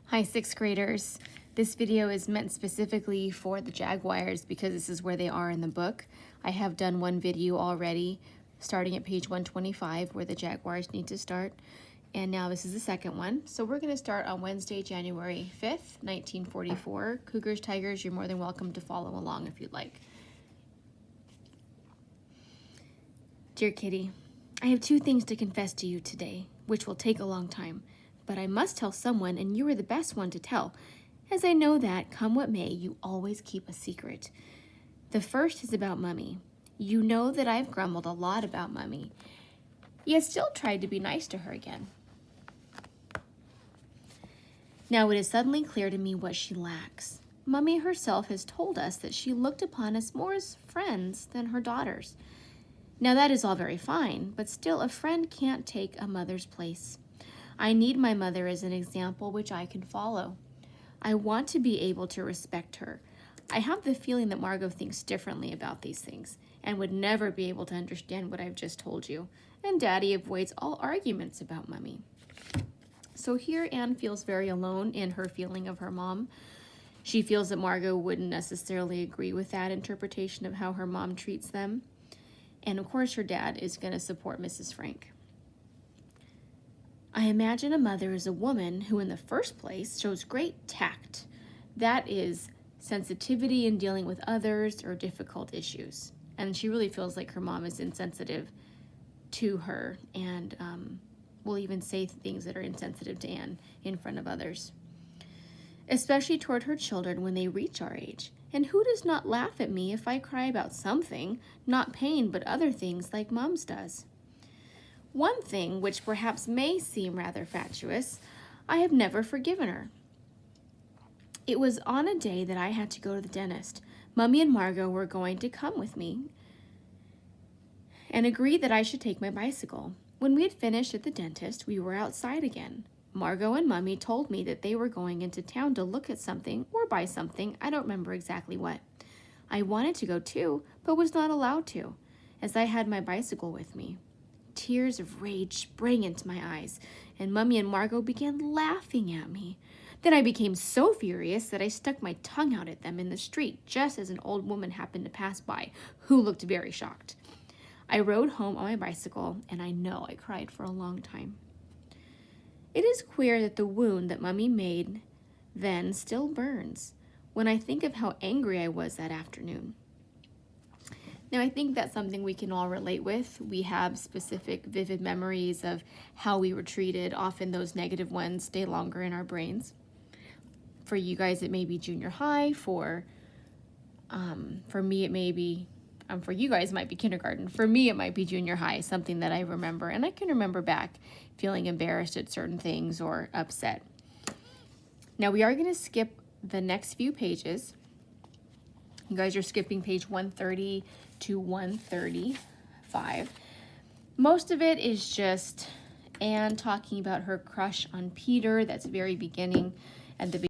Hi, sixth graders. This video is meant specifically for the Jaguars because this is where they are in the book. I have done one video already, starting at page 125, where the Jaguars need to start. And now this is the second one. So we're going to start on Wednesday, January 5th, 1944. Cougars, Tigers, you're more than welcome to follow along if you'd like. Dear Kitty, I have two things to confess to you today, which will take a long time. But I must tell someone, and you are the best one to tell, as I know that, come what may, you always keep a secret. The first is about Mummy. You know that I've grumbled a lot about Mummy, yet still tried to be nice to her again. Now it is suddenly clear to me what she lacks. Mummy herself has told us that she looked upon us more as friends than her daughters. Now that is all very fine, but still a friend can't take a mother's place. I need my mother as an example which I can follow. I want to be able to respect her. I have the feeling that Margot thinks differently about these things and would never be able to understand what I've just told you. And Daddy avoids all arguments about Mummy. So here Anne feels very alone in her feeling of her mom. She feels that Margot wouldn't necessarily agree with that interpretation of how her mom treats them. And of course her dad is going to support Mrs. Frank. I imagine a mother is a woman who in the first place shows great tact. That is sensitivity in dealing with others or difficult issues. And she really feels like her mom is insensitive to her and will even say things that are insensitive to Anne in front of others. Especially toward her children when they reach our age. And who does not laugh at me if I cry about something, not pain, but other things like Mom's does? One thing, which perhaps may seem rather fatuous, I have never forgiven her. It was on a day that I had to go to the dentist. Mummy and Margot were going to come with me and agreed that I should take my bicycle. When we had finished at the dentist, we were outside again. Margot and Mummy told me that they were going into town to look at something or buy something, I don't remember exactly what. I wanted to go too, but was not allowed to, as I had my bicycle with me. Tears of rage sprang into my eyes, and Mummy and Margot began laughing at me. Then I became so furious that I stuck my tongue out at them in the street, just as an old woman happened to pass by, who looked very shocked. I rode home on my bicycle, and I know I cried for a long time. It is queer that the wound that Mummy made then still burns when I think of how angry I was that afternoon. Now, I think that's something we can all relate with. We have specific, vivid memories of how we were treated. Often those negative ones stay longer in our brains. For you guys, it may be junior high. For me, it may be, for you guys, it might be kindergarten. For me, it might be junior high, something that I remember. And I can remember back feeling embarrassed at certain things or upset. Now, we are going to skip the next few pages. You guys are skipping page 130 to 135. Most of it is just Anne talking about her crush on Peter. That's very beginning at the beginning.